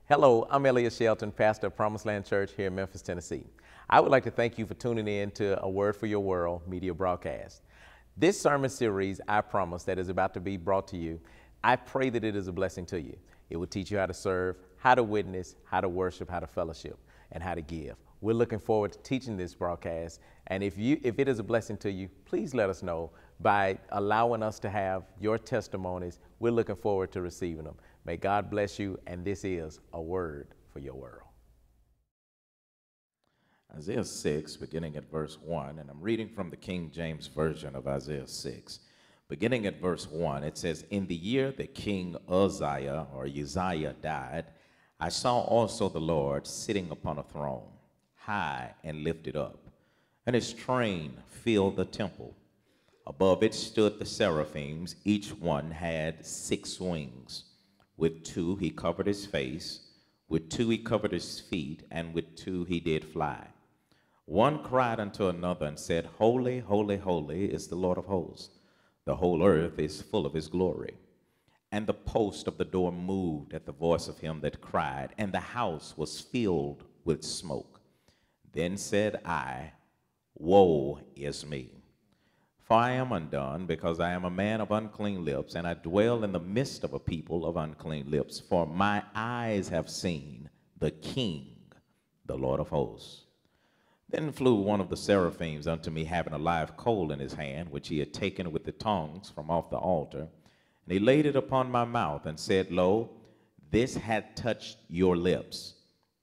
Hello, I'm Elliot Shelton, pastor of Promised Land Church here in Memphis, Tennessee. I would like to thank you for tuning in to A Word for Your World media broadcast. This sermon series, I promise, that is about to be brought to you, I pray that it is a blessing to you. It will teach you how to serve, how to witness, how to worship, how to fellowship, and how to give. We're looking forward to teaching this broadcast, and if it is a blessing to you, please let us know by allowing us to have your testimonies. We're looking forward to receiving them. May God bless you, and this is A Word for Your World. Isaiah 6, beginning at verse 1, and I'm reading from the King James Version of Isaiah 6. Beginning at verse 1, it says, "In the year that King Uzziah died, I saw also the Lord sitting upon a throne, high and lifted up, and his train filled the temple. Above it stood the seraphims, each one had 6 wings. With 2 he covered his face, with 2 he covered his feet, and with 2 he did fly. One cried unto another and said, Holy, holy, holy is the Lord of hosts. The whole earth is full of his glory. And the post of the door moved at the voice of him that cried, and the house was filled with smoke. Then said I, Woe is me! For I am undone, because I am a man of unclean lips, and I dwell in the midst of a people of unclean lips. For my eyes have seen the King, the Lord of hosts. Then flew one of the seraphims unto me, having a live coal in his hand, which he had taken with the tongs from off the altar. And he laid it upon my mouth, and said, Lo, this hath touched your lips.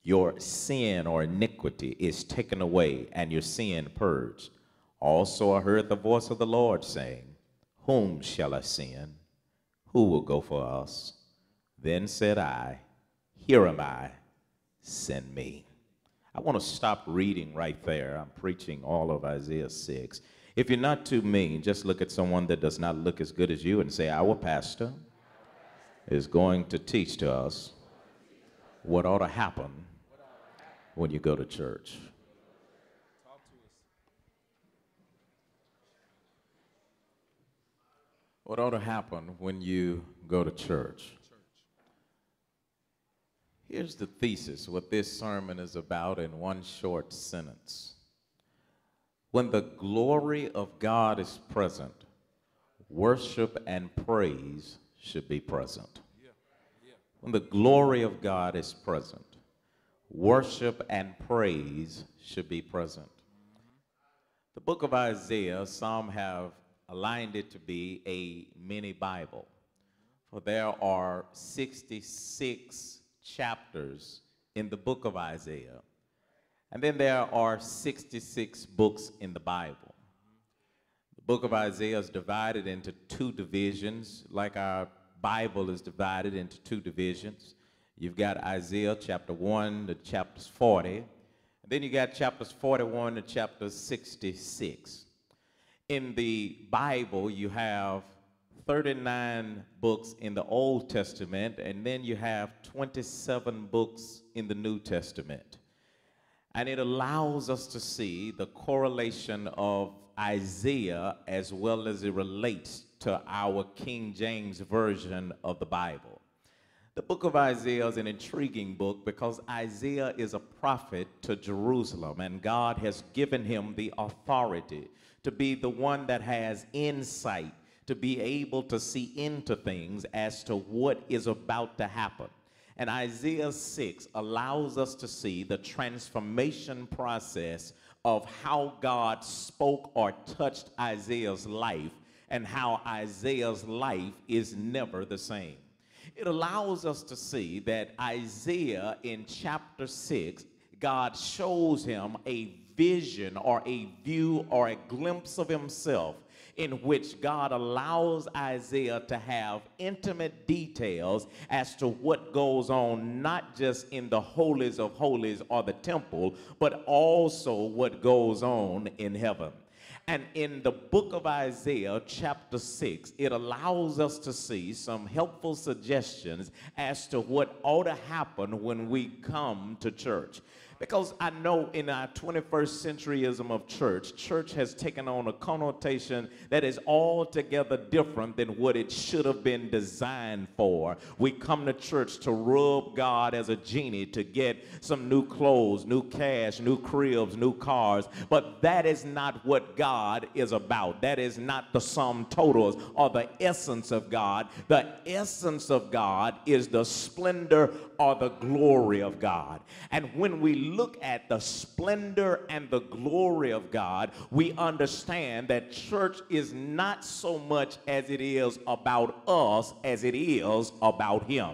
Your sin or iniquity is taken away, and your sin purged. Also I heard the voice of the Lord saying, Whom shall I send? Who will go for us? Then said I, Here am I, send me." I want to stop reading right there. I'm preaching all of Isaiah 6. If you're not too mean, just look at someone that does not look as good as you and say, Our pastor is going to teach to us what ought to happen when you go to church. What ought to happen when you go to church? Here's the thesis, what this sermon is about in one short sentence. When the glory of God is present, worship and praise should be present. When the glory of God is present, worship and praise should be present. The book of Isaiah, some have aligned it to be a mini Bible, for there are 66 chapters in the book of Isaiah, and then there are 66 books in the Bible. The book of Isaiah is divided into 2 divisions, like our Bible is divided into 2 divisions. You've got Isaiah chapter 1 to chapters 40, and then you got chapters 41 to chapters 66. In the Bible, you have 39 books in the Old Testament, and then you have 27 books in the New Testament. And it allows us to see the correlation of Isaiah as well as it relates to our King James Version of the Bible. The book of Isaiah is an intriguing book because Isaiah is a prophet to Jerusalem, and God has given him the authority to be the one that has insight, to be able to see into things as to what is about to happen. And Isaiah 6 allows us to see the transformation process of how God spoke or touched Isaiah's life and how Isaiah's life is never the same. It allows us to see that Isaiah in chapter 6, God shows him a vision or a view or a glimpse of himself in which God allows Isaiah to have intimate details as to what goes on, not just in the holies of holies or the temple, but also what goes on in heaven. And in the book of Isaiah, chapter 6, it allows us to see some helpful suggestions as to what ought to happen when we come to church. Because I know in our 21st centuryism of church, church has taken on a connotation that is altogether different than what it should have been designed for. We come to church to rub God as a genie, to get some new clothes, new cash, new cribs, new cars. But that is not what God is about. That is not the sum totals or the essence of God. The essence of God is the splendor or the glory of God. And when we look at the splendor and the glory of God, we understand that church is not so much as it is about us as it is about Him.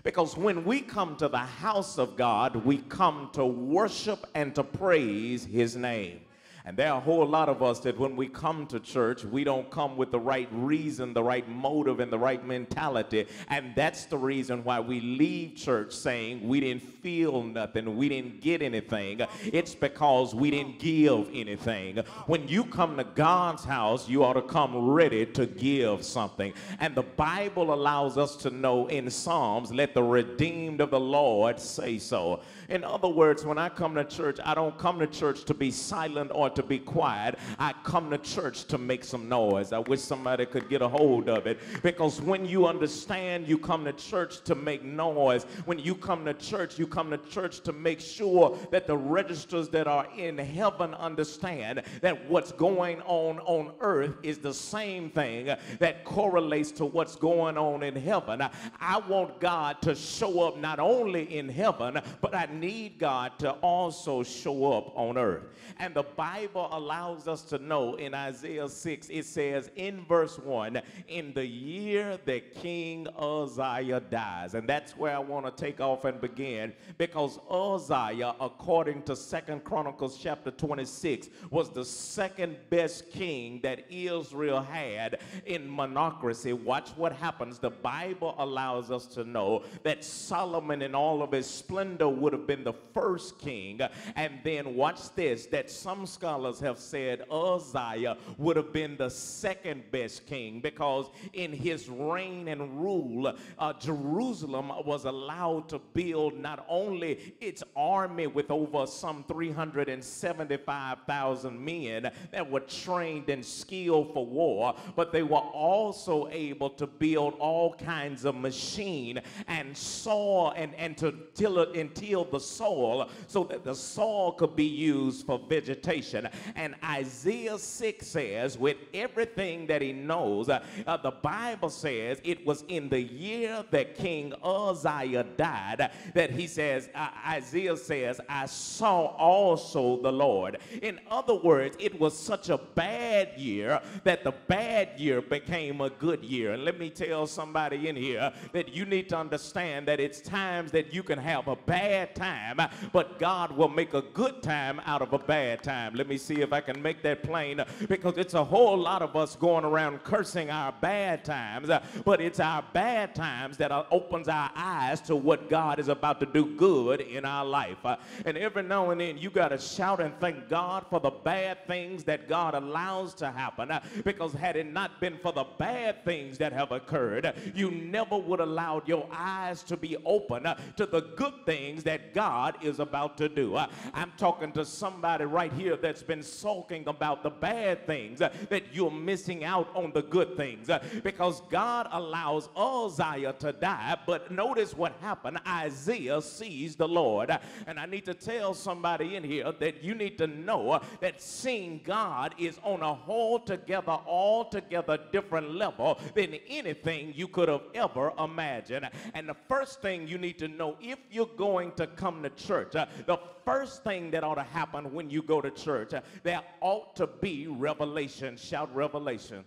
Because when we come to the house of God, we come to worship and to praise His name. And there are a whole lot of us that when we come to church, we don't come with the right reason, the right motive, and the right mentality. And that's the reason why we leave church saying we didn't feel nothing, we didn't get anything. It's because we didn't give anything. When you come to God's house, you ought to come ready to give something. And the Bible allows us to know in Psalms, let the redeemed of the Lord say so. In other words, when I come to church, I don't come to church to be silent or to be quiet. I come to church to make some noise. I wish somebody could get a hold of it. Because when you understand you come to church to make noise, when you come to church to make sure that the registers that are in heaven understand that what's going on earth is the same thing that correlates to what's going on in heaven. I want God to show up not only in heaven, but I need God to also show up on earth. And the Bible allows us to know in Isaiah 6, it says in verse 1, in the year that King Uzziah dies. And that's where I want to take off and begin, because Uzziah, according to 2 Chronicles chapter 26, was the second best king that Israel had in monarchy. Watch what happens. The Bible allows us to know that Solomon in all of his splendor would have been the first king. And then watch this, that some scholars have said Uzziah would have been the second best king, because in his reign and rule, Jerusalem was allowed to build not only its army with over some 375,000 men that were trained and skilled for war, but they were also able to build all kinds of machine and soil and to till the soil so that the soil could be used for vegetation. And Isaiah 6 says, with everything that he knows, the Bible says it was in the year that King Uzziah died that he says, Isaiah says, I saw also the Lord. In other words, it was such a bad year that the bad year became a good year. And let me tell somebody in here that you need to understand that it's times that you can have a bad time, but God will make a good time out of a bad time. Let me see if I can make that plain, because it's a whole lot of us going around cursing our bad times, but it's our bad times that opens our eyes to what God is about to do good in our life. And every now and then you got to shout and thank God for the bad things that God allows to happen, because had it not been for the bad things that have occurred, you never would have allowed your eyes to be open to the good things that God is about to do. I'm talking to somebody right here that that's been sulking about the bad things, that you're missing out on the good things, because God allows Uzziah to die. But notice what happened. Isaiah sees the Lord. And I need to tell somebody in here that you need to know that seeing God is on a altogether different level than anything you could have ever imagined. And the first thing you need to know, if you're going to come to church, the first thing that ought to happen when you go to church, there ought to be revelation. Shout revelation.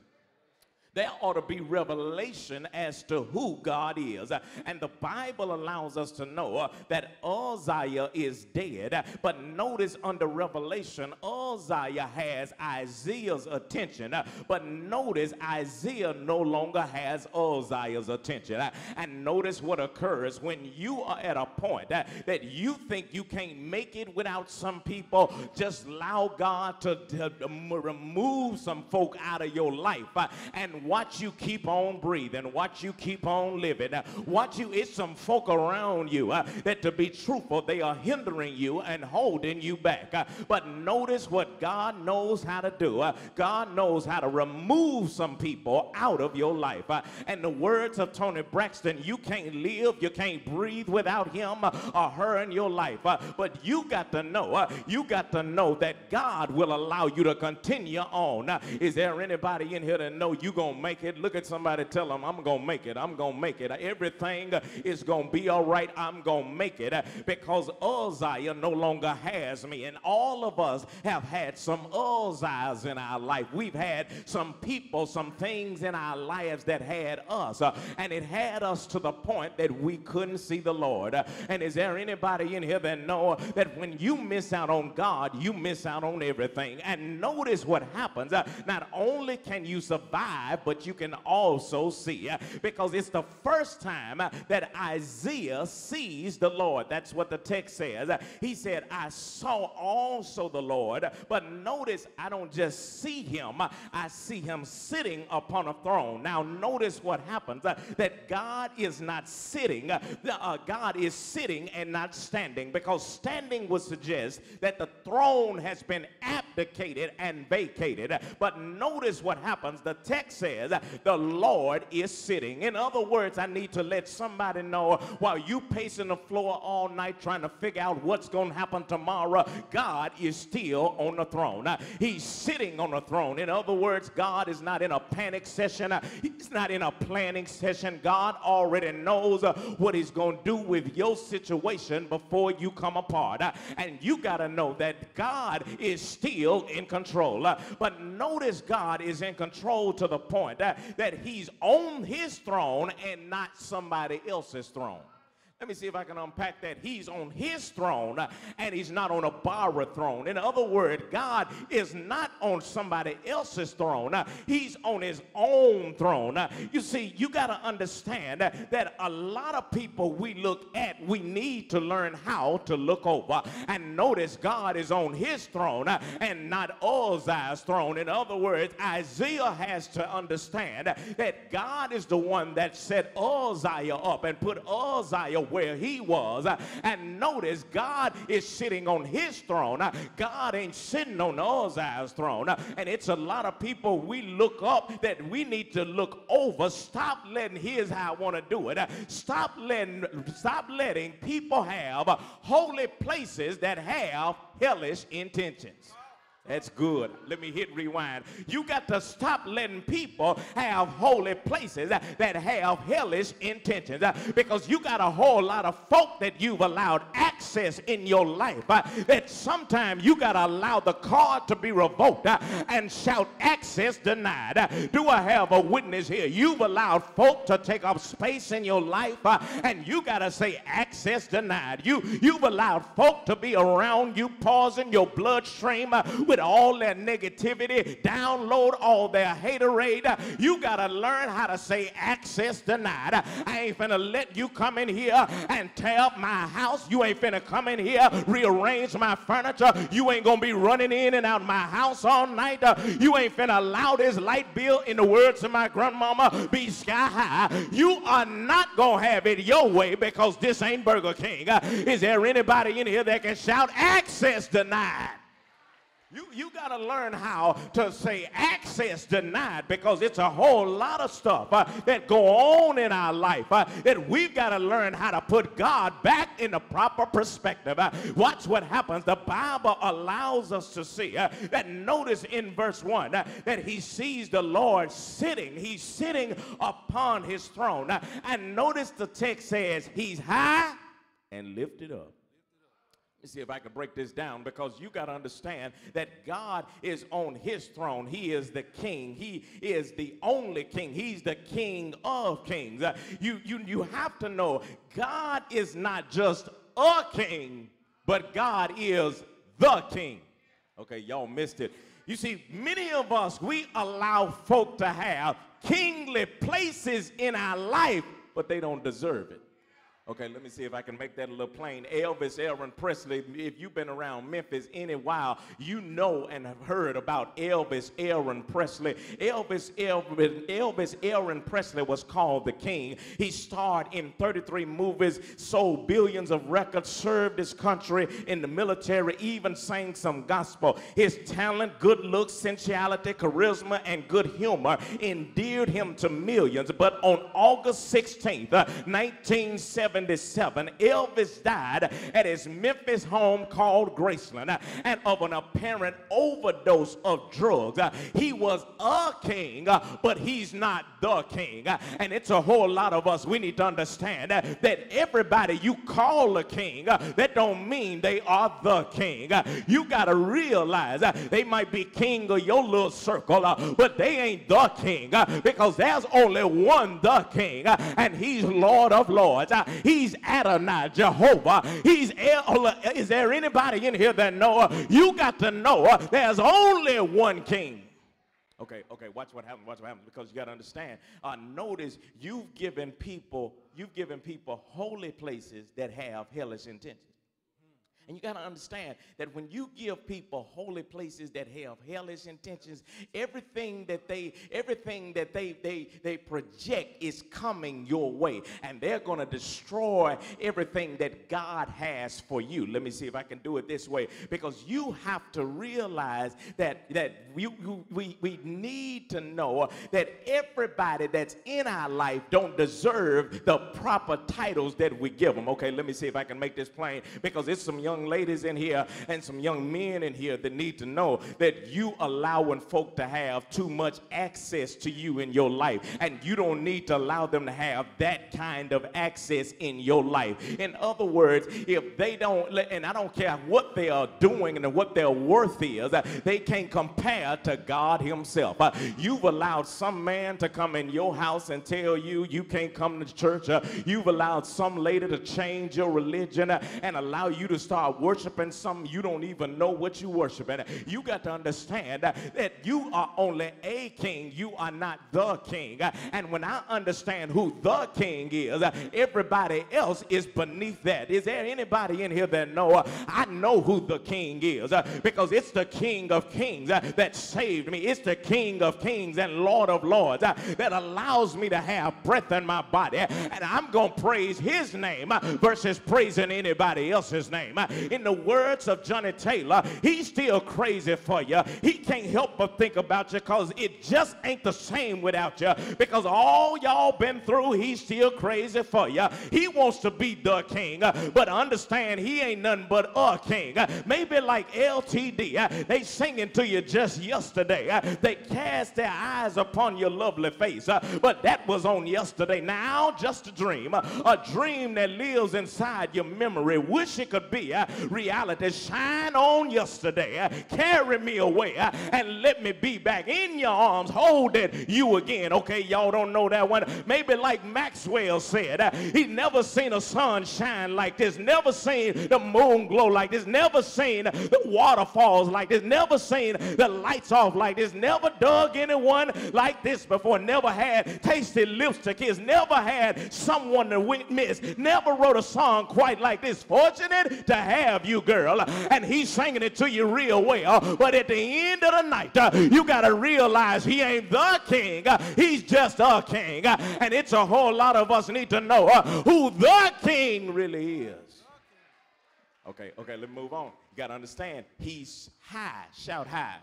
There ought to be revelation as to who God is. And the Bible allows us to know that Uzziah is dead. But notice under revelation, Uzziah has Isaiah's attention. But notice Isaiah no longer has Uzziah's attention. And notice what occurs when you are at a point that you think you can't make it without some people. Just allow God to remove some folk out of your life and watch you keep on breathing, watch you keep on living, it's some folk around you that, to be truthful, they are hindering you and holding you back. But notice what God knows how to do. God knows how to remove some people out of your life. And the words of Tony Braxton, you can't live, you can't breathe without him or her in your life. But you got to know that God will allow you to continue on. Is there anybody in here that know you gonna make it? Look at somebody, tell them, I'm gonna make it. I'm gonna make it. Everything is gonna be all right. I'm gonna make it, because Uzziah no longer has me. And all of us have had some Uzziahs in our life. We've had some people, some things in our lives that had us, and it had us to the point that we couldn't see the Lord. And is there anybody in here that know that when you miss out on God, you miss out on everything? And notice what happens. Not only can you survive, but you can also see, because it's the first time that Isaiah sees the Lord. That's what the text says. He said, I saw also the Lord. But notice, I don't just see him, I see him sitting upon a throne. Now notice what happens, that God is not sitting, God is sitting and not standing, because standing would suggest that the throne has been abdicated and vacated. But notice what happens. The text says the Lord is sitting. In other words, I need to let somebody know, while you pacing the floor all night trying to figure out what's going to happen tomorrow, God is still on the throne. He's sitting on the throne. In other words, God is not in a panic session. He's not in a planning session. God already knows what he's going to do with your situation before you come apart. And you got to know that God is still in control. But notice God is in control to the point that he's on his throne and not somebody else's throne. Let me see if I can unpack that. He's on his throne and he's not on a borrowed throne. In other words, God is not on somebody else's throne. He's on his own throne. You see, you got to understand that a lot of people we look at, we need to learn how to look over. And notice God is on his throne and not Uzziah's throne. In other words, Isaiah has to understand that God is the one that set Uzziah up and put Uzziah where he was. And notice God is sitting on his throne. God ain't sitting on Uzziah's throne. And it's a lot of people we look up that we need to look over. Stop letting, here's how I want to do it. Stop letting people have holy places that have hellish intentions. That's good. Let me hit rewind. You got to stop letting people have holy places that have hellish intentions, because you got a whole lot of folk that you've allowed access in your life that sometimes you got to allow the card to be revoked and shout access denied. Do I have a witness here? You've allowed folk to take up space in your life and you got to say access denied. You've allowed folk to be around you, pausing your bloodstream with all their negativity, download all their haterade. You got to learn how to say access denied. I ain't finna let you come in here and tear up my house. You ain't finna come in here, rearrange my furniture. You ain't gonna be running in and out my house all night. You ain't finna allow this light bill, in the words of my grandmama, be sky high. You are not gonna have it your way, because this ain't Burger King. Is there anybody in here that can shout access denied? You got to learn how to say access denied, because it's a whole lot of stuff that go on in our life that we've got to learn how to put God back in the proper perspective. Watch what happens. The Bible allows us to see that. Notice in verse 1 that he sees the Lord sitting. He's sitting upon his throne. And notice the text says he's high and lifted up. Let me see if I can break this down, because you got to understand that God is on his throne. He is the king. He is the only king. He's the King of kings. You have to know God is not just a king, but God is the king. Okay, y'all missed it. You see, many of us, we allow folk to have kingly places in our life, but they don't deserve it. Okay, let me see if I can make that a little plain. Elvis Aaron Presley, if you've been around Memphis any while, you know and have heard about Elvis Aaron Presley. Elvis Aaron Presley was called the king. He starred in 33 movies, sold billions of records, served his country in the military, even sang some gospel. His talent, good looks, sensuality, charisma, and good humor endeared him to millions. But on August 16th, 1977, Elvis died at his Memphis home called Graceland, and of an apparent overdose of drugs. He was a king, but he's not the king. And it's a whole lot of us. We need to understand that everybody you call a king, that don't mean they are the king. You got to realize they might be king of your little circle, but they ain't the king, because there's only one the king, and he's Lord of Lords. He's Adonai, Jehovah. Is there anybody in here that know? You got to know there's only one king. Okay, watch what happens, because you got to understand. Notice you've given people holy places that have hellish intentions. And you got to understand that when you give people holy places that have hellish intentions, everything that they project is coming your way, and they're going to destroy everything that God has for you. Let me see if I can do it this way, because you have to realize that we need to know that everybody that's in our life don't deserve the proper titles that we give them. Okay, let me see if I can make this plain, because it's some young ladies in here and some young men in here that need to know that you allowing folk to have too much access to you in your life, and you don't need to allow them to have that kind of access in your life. In other words, if they don't, and I don't care what they are doing and what their worth is, they can't compare to God himself. You've allowed some man to come in your house and tell you you can't come to church. You've allowed some lady to change your religion and allow you to start worshiping something you don't even know what you worshiping. You got to understand that you are only a king. You are not the king. And when I understand who the king is, everybody else is beneath that. Is there anybody in here that know? I know who the king is, because it's the King of Kings that saved me. It's the King of Kings and Lord of Lords that allows me to have breath in my body, and I'm going to praise his name versus praising anybody else's name. In the words of Johnny Taylor, he's still crazy for you. He can't help but think about you, because it just ain't the same without you. Because all y'all been through, he's still crazy for you. He wants to be the king, but understand he ain't nothing but a king. Maybe like LTD, they singing to you just yesterday. They cast their eyes upon your lovely face, but that was on yesterday. Now just a dream that lives inside your memory. Wish it could be reality. Shine on yesterday, carry me away, and let me be back in your arms, holding you again. Okay, y'all don't know that one. Maybe like Maxwell said, he never seen a sun shine like this, never seen the moon glow like this, never seen the waterfalls like this, never seen the lights off like this, never dug anyone like this before, never had tasted lipstick, he's never had someone to witness, never wrote a song quite like this. Fortunate to have you, girl, and he's singing it to you real well, but at the end of the night, you got to realize he ain't the king, he's just a king. And it's a whole lot of us need to know who the king really is. Okay, let me move on. You got to understand, he's high. Shout high.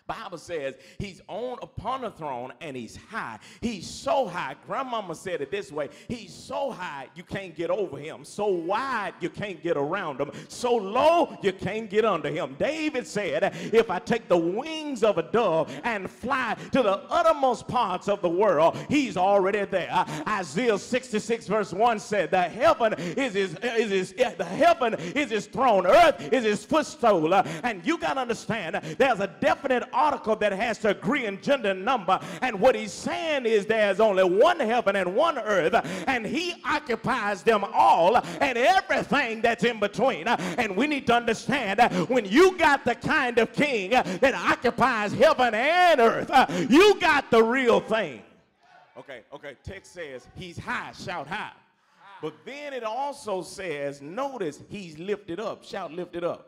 Bible says he's on upon the throne and he's high. He's so high. Grandmama said it this way. He's so high you can't get over him. So wide you can't get around him. So low you can't get under him. David said, if I take the wings of a dove and fly to the uttermost parts of the world, he's already there. Isaiah 66 verse 1 said, the heaven is his throne. Earth is his footstool. And you got to understand, there's a definite article that has to agree in gender and number, and what he's saying is there's only one heaven and one earth, and he occupies them all and everything that's in between. And we need to understand when you got the kind of king that occupies heaven and earth, you got the real thing. Okay, text says he's high. Shout high. But then it also says, notice he's lifted up. Shout lifted up.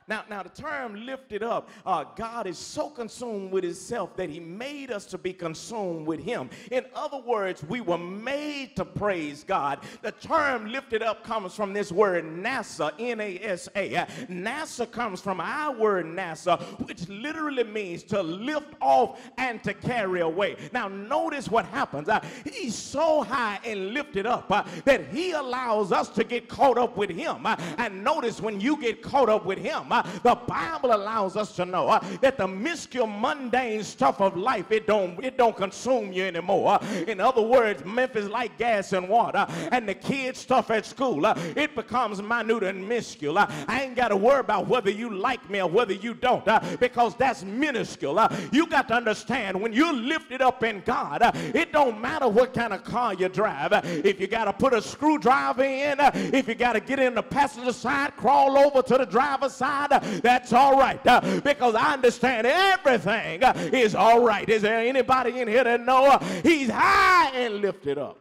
Now the term lifted up, God is so consumed with himself that he made us to be consumed with him. In other words, we were made to praise God. The term lifted up comes from this word NASA, N-A-S-A. NASA comes from our word NASA, which literally means to lift off and to carry away. Now notice what happens. He's so high and lifted up that he allows us to get caught up with him. And notice when you get caught up with him, the Bible allows us to know that the minuscule mundane stuff of life, it don't consume you anymore. In other words, Memphis like gas and water, and the kids stuff at school, it becomes minute and minuscule. I ain't got to worry about whether you like me or whether you don't, because that's minuscule. You got to understand, when you're lifted up in God, it don't matter what kind of car you drive. If you got to put a screwdriver in, if you got to get in the passenger side, crawl over to the driver's side, that's all right, because I understand everything is all right. Is there anybody in here that know he's high and lifted up?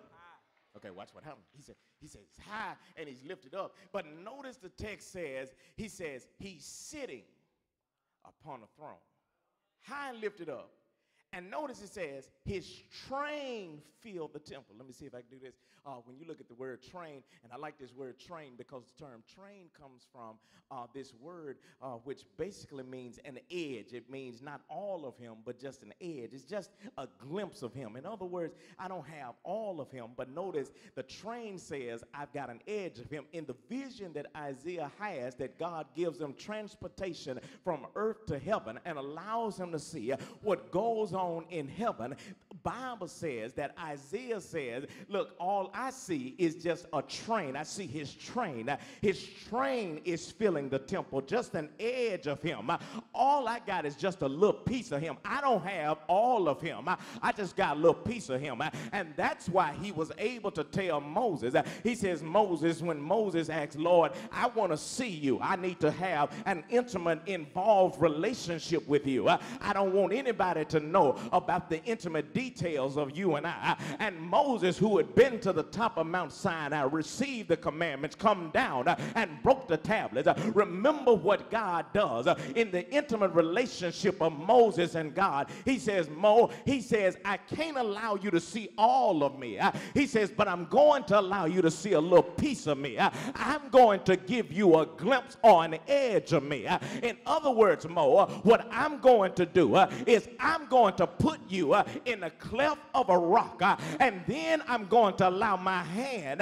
Okay, watch what happened. He said he's high and he's lifted up. But notice the text says, he says he's sitting upon a throne, high and lifted up. And notice it says his train filled the temple. Let me see if I can do this. When you look at the word train, and I like this word train because the term train comes from this word which basically means an edge. It means not all of him, but just an edge. It's just a glimpse of him. In other words, I don't have all of him, but notice the train says I've got an edge of him. In the vision that Isaiah has, that God gives him transportation from earth to heaven and allows him to see what goes on in heaven, the Bible says that Isaiah says, look, all I see is just a train. I see his train. His train is filling the temple, just an edge of him. All I got is just a little piece of him. I don't have all of him. I just got a little piece of him. And that's why he was able to tell Moses. He says, Moses, when Moses asked, Lord, I want to see you. I need to have an intimate, involved relationship with you. I don't want anybody to know about the intimate details of you and I. And Moses, who had been to the top of Mount Sinai, received the commandments, come down and broke the tablets. Remember what God does in the intimate relationship of Moses and God. He says, he says, I can't allow you to see all of me. He says, but I'm going to allow you to see a little piece of me. I'm going to give you a glimpse or an edge of me. In other words, what I'm going to do is I'm going to put you in a cleft of a rock, and then I'm going to allow my hand,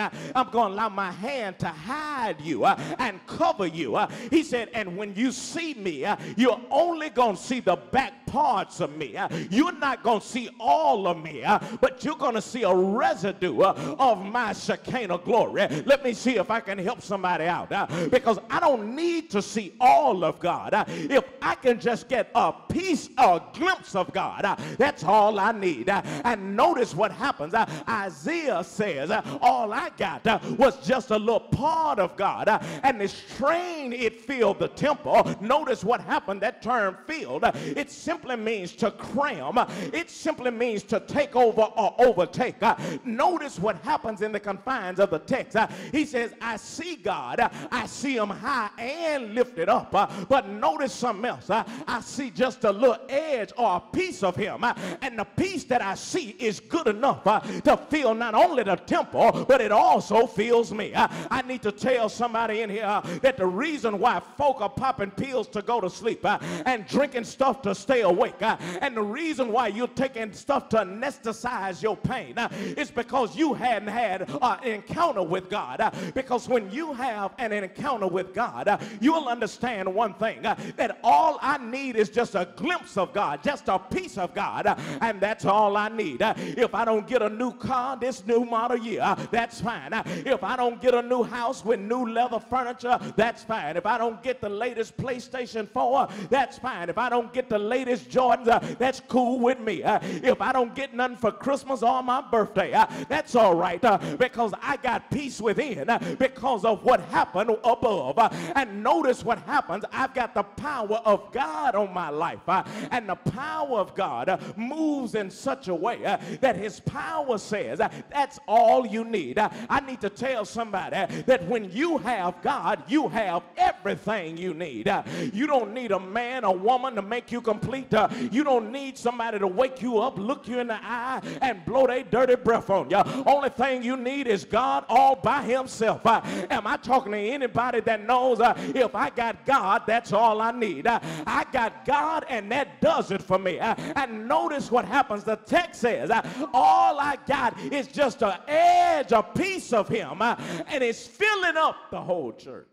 to hide you and cover you. He said, and when you see me, you're only going to see the back parts of me. You're not going to see all of me, but you're going to see a residue of my Shekinah glory. Let me see if I can help somebody out, because I don't need to see all of God. If I can just get a piece, a glimpse of God, that's all I need. And notice what happens. Isaiah says, all I got was just a little part of God, and this train, it filled the temple. Notice what happened. That term filled, it simply simply means to cram. It simply means to take over or overtake. Notice what happens in the confines of the text. He says, I see God. I see him high and lifted up. But notice something else. I see just a little edge or a piece of him. And the piece that I see is good enough to fill not only the temple, but it also fills me. I need to tell somebody in here that the reason why folk are popping pills to go to sleep and drinking stuff to stay awake, and the reason why you're taking stuff to anesthetize your pain is because you hadn't had an encounter with God. Because when you have an encounter with God, you'll understand one thing, that all I need is just a glimpse of God, just a piece of God, and that's all I need. If I don't get a new car this new model year, that's fine. If I don't get a new house with new leather furniture, that's fine. If I don't get the latest PlayStation 4, that's fine. If I don't get the latest Jordans, that's cool with me. If I don't get nothing for Christmas or my birthday, that's all right, because I got peace within because of what happened above. And notice what happens. I've got the power of God on my life, and the power of God moves in such a way that his power says that's all you need. I need to tell somebody that when you have God, you have everything you need. You don't need a man or woman to make you complete. You don't need somebody to wake you up, look you in the eye, and blow their dirty breath on you. Only thing you need is God all by himself. Am I talking to anybody that knows if I got God, that's all I need? I got God, and that does it for me. And notice what happens. The text says all I got is just an edge, a piece of him, and it's filling up the whole church.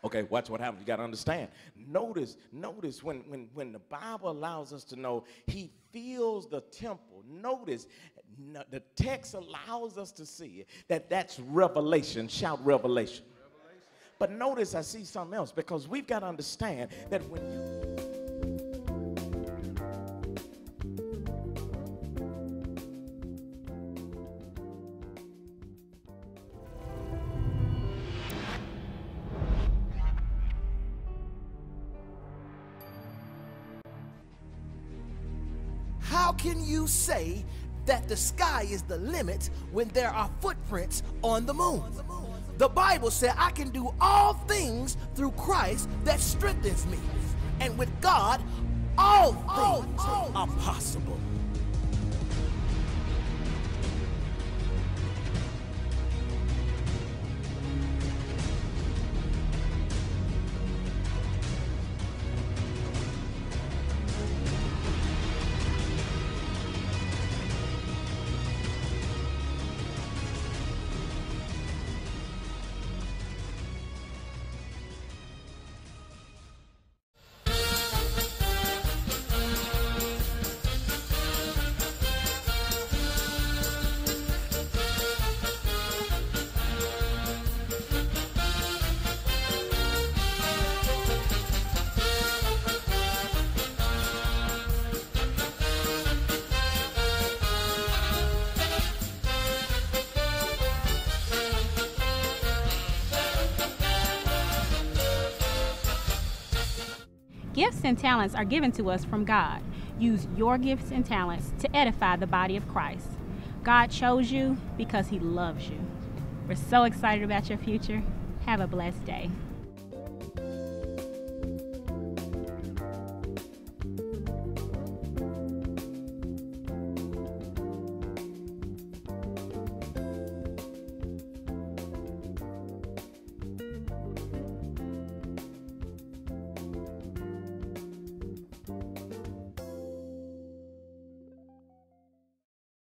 Okay, watch what happens. You got to understand. Notice when the Bible allows us to know he fills the temple. Notice the text allows us to see that that's revelation. Shout revelation. But notice I see something else, because we've got to understand that when you... How can you say that the sky is the limit when there are footprints on the moon? The Bible said I can do all things through Christ that strengthens me. And with God, all things are possible. Gifts and talents are given to us from God. Use your gifts and talents to edify the body of Christ. God chose you because he loves you. We're so excited about your future. Have a blessed day.